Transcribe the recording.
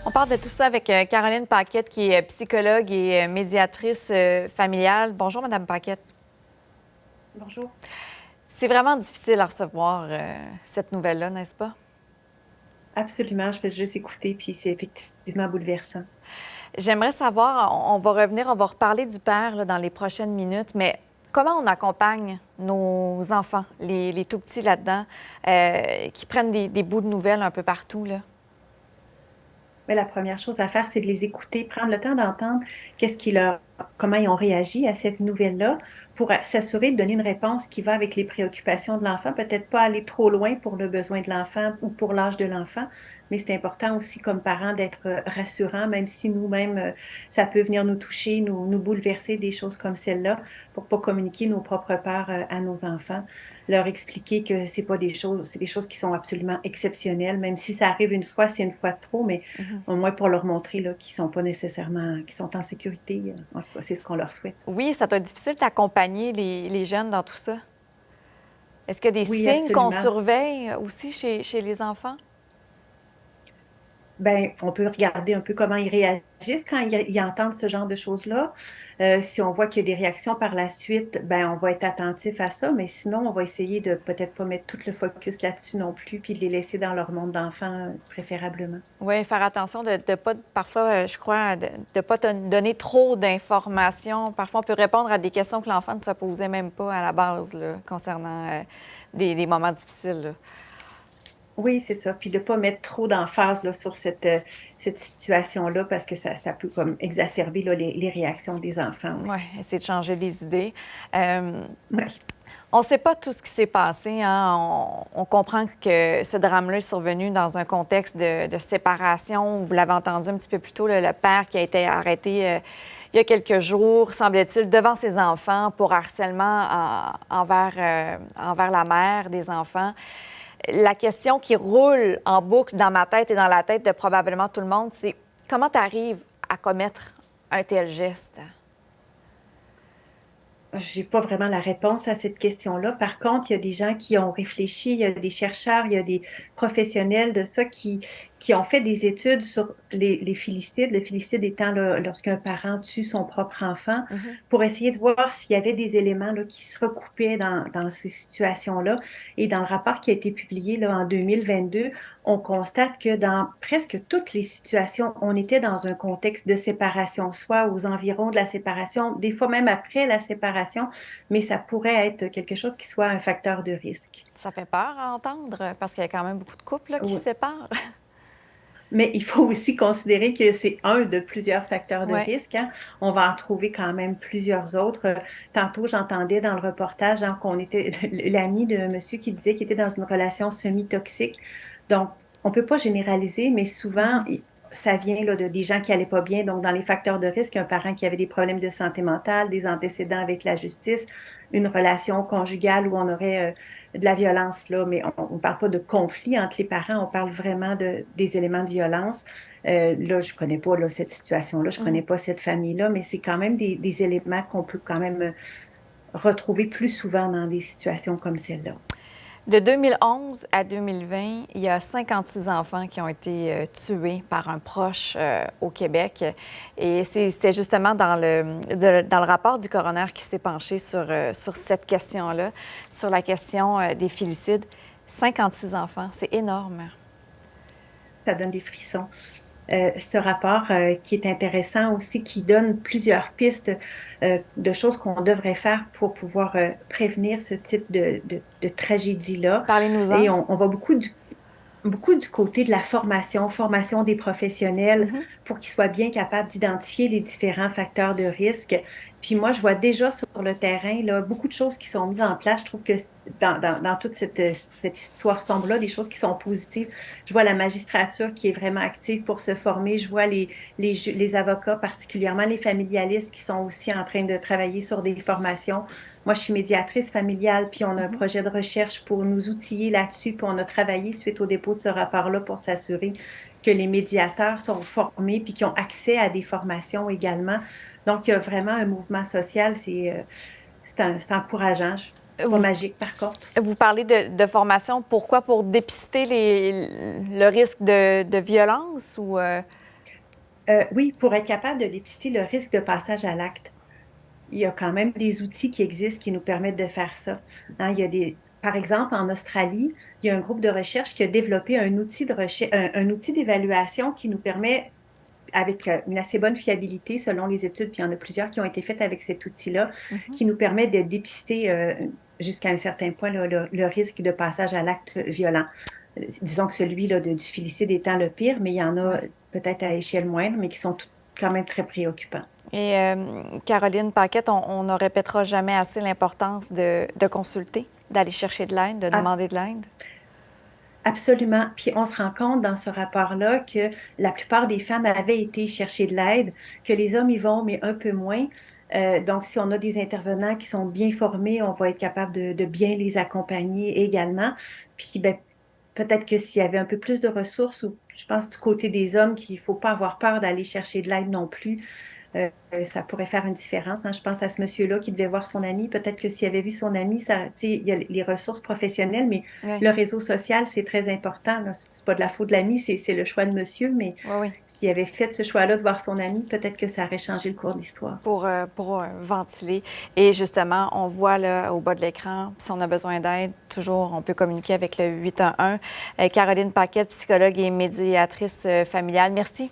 On parle de tout ça avec Caroline Paquette, qui est psychologue et médiatrice familiale. Bonjour, Madame Paquette. Bonjour. C'est vraiment difficile à recevoir cette nouvelle-là, n'est-ce pas? Absolument, je fais juste écouter, puis c'est effectivement bouleversant. J'aimerais savoir, on va revenir, on va reparler du père là, dans les prochaines minutes, mais comment on accompagne nos enfants, les tout petits là-dedans, qui prennent des bouts de nouvelles un peu partout, là? Mais la première chose à faire, c'est de les écouter, prendre le temps d'entendre qu'est-ce qui leur, comment ils ont réagi à cette nouvelle-là pour s'assurer de donner une réponse qui va avec les préoccupations de l'enfant. Peut-être pas aller trop loin pour le besoin de l'enfant ou pour l'âge de l'enfant, mais c'est important aussi comme parents d'être rassurants, même si nous-mêmes, ça peut venir nous toucher, nous bouleverser, des choses comme celle-là, pour pas communiquer nos propres peurs à nos enfants, leur expliquer que c'est pas des choses, c'est des choses qui sont absolument exceptionnelles, même si ça arrive une fois, c'est une fois de trop, mais au moins pour leur montrer là, qu'ils sont pas nécessairement, qu'ils sont en sécurité. En tout cas, c'est ce qu'on leur souhaite. Oui, ça doit être difficile d'accompagner les jeunes dans tout ça. Est-ce qu'il y a des Oui, signes qu'on absolument. surveille aussi chez les enfants? Ben, on peut regarder un peu comment ils réagissent quand ils entendent ce genre de choses-là. Si on voit qu'il y a des réactions par la suite, ben, on va être attentif à ça, mais sinon, on va essayer de peut-être pas mettre tout le focus là-dessus non plus, puis de les laisser dans leur monde d'enfants, préférablement. Oui, faire attention de ne pas, parfois, je crois, de ne pas te donner trop d'informations. Parfois, on peut répondre à des questions que l'enfant ne se posait même pas à la base, là, concernant des moments difficiles, là. Oui, c'est ça. Puis de pas mettre trop d'emphase là, sur cette situation-là parce que ça peut comme exacerber là, les réactions des enfants Oui, aussi. essayer de changer les idées. Euh, Oui. on ne sait pas tout ce qui s'est passé, hein. On comprend que ce drame-là est survenu dans un contexte de séparation. Vous l'avez entendu un petit peu plus tôt, le père qui a été arrêté il y a quelques jours, semble-t-il, devant ses enfants pour harcèlement envers la mère des enfants. La question qui roule en boucle dans ma tête et dans la tête de probablement tout le monde, c'est comment tu arrives à commettre un tel geste? J'ai pas vraiment la réponse à cette question-là. Par contre, il y a des gens qui ont réfléchi, il y a des chercheurs, il y a des professionnels de ça qui ont fait des études sur les filicides, le filicide étant là, lorsqu'un parent tue son propre enfant, Mhm. pour essayer de voir s'il y avait des éléments là, qui se recoupaient dans ces situations-là. Et dans le rapport qui a été publié là, en 2022, on constate que dans presque toutes les situations, on était dans un contexte de séparation, soit aux environs de la séparation, des fois même après la séparation, mais ça pourrait être quelque chose qui soit un facteur de risque. Ça fait peur à entendre parce qu'il y a quand même beaucoup de couples là, qui se Oui. séparent. Mais il faut aussi considérer que c'est un de plusieurs facteurs de Oui. risque, hein. On va en trouver quand même plusieurs autres. Tantôt, j'entendais dans le reportage hein, qu'on était l'ami de monsieur qui disait qu'il était dans une relation semi-toxique. Donc, on peut pas généraliser, mais souvent, Mhm. ça vient là, de des gens qui allaient pas bien. Donc, dans les facteurs de risque, un parent qui avait des problèmes de santé mentale, des antécédents avec la justice, une relation conjugale où on aurait de la violence, là, mais on ne parle pas de conflit entre les parents, on parle vraiment des éléments de violence. Là, je ne connais pas là, cette situation-là, je ne connais Mhm. pas cette famille-là, mais c'est quand même des éléments qu'on peut quand même retrouver plus souvent dans des situations comme celle-là. De 2011 à 2020, il y a 56 enfants qui ont été tués par un proche au Québec. Et c'était justement dans le rapport du coroner qui s'est penché sur cette question-là, sur la question des filicides. 56 enfants, c'est énorme. Ça donne des frissons. Ce rapport qui est intéressant aussi, qui donne plusieurs pistes de choses qu'on devrait faire pour pouvoir prévenir ce type de tragédie-là. Parlez-nous-en. Et on va beaucoup du côté de la formation, formation des professionnels Mhm. pour qu'ils soient bien capables d'identifier les différents facteurs de risque. Puis moi, je vois déjà sur le terrain là, beaucoup de choses qui sont mises en place. Je trouve que dans toute cette histoire sombre-là, des choses qui sont positives. Je vois la magistrature qui est vraiment active pour se former. Je vois les avocats, particulièrement les familialistes, qui sont aussi en train de travailler sur des formations. Moi, je suis médiatrice familiale, puis on a un Mhm. projet de recherche pour nous outiller là-dessus, puis on a travaillé suite au dépôt de ce rapport-là pour s'assurer que les médiateurs sont formés, puis qu'ils ont accès à des formations également. Donc, il y a vraiment un mouvement social, c'est encourageant. C'est pas Vous, magique, par contre. vous parlez de formation. Pourquoi? Pour dépister le risque de violence ou... Oui, pour être capable de dépister le risque de passage à l'acte. Il y a quand même des outils qui existent qui nous permettent de faire ça. Hein, par exemple, en Australie, il y a un groupe de recherche qui a développé un outil de recherche, un outil d'évaluation qui nous permet, avec une assez bonne fiabilité selon les études, puis il y en a plusieurs qui ont été faites avec cet outil-là, Mhm. qui nous permet de dépister jusqu'à un certain point le risque de passage à l'acte violent. Disons que celui-là du félicide étant le pire, mais il y en a Ouais. peut-être à échelle moindre, mais qui sont quand même très préoccupants. Et Caroline Paquette, on ne répétera jamais assez l'importance de consulter, d'aller chercher de l'aide, de Ah, demander de l'aide. absolument. Puis on se rend compte dans ce rapport-là que la plupart des femmes avaient été chercher de l'aide, que les hommes y vont, mais un peu moins. Donc, si on a des intervenants qui sont bien formés, on va être capable de bien les accompagner également. Puis, ben, peut-être que s'il y avait un peu plus de ressources, ou je pense du côté des hommes qu'il ne faut pas avoir peur d'aller chercher de l'aide non plus, ça pourrait faire une différence. Hein. Je pense à ce monsieur-là qui devait voir son ami. Peut-être que s'il avait vu son ami, ça, il y a les ressources professionnelles, mais Oui, le réseau social, c'est très important. C'est pas de la faute de l'ami, c'est le choix de monsieur. Mais oui, oui. s'il avait fait ce choix-là de voir son ami, peut-être que ça aurait changé le cours de l'histoire. Pour ventiler. Et justement, on voit là, au bas de l'écran, si on a besoin d'aide, toujours, on peut communiquer avec le 811. Caroline Paquette, psychologue et médiatrice familiale. Merci.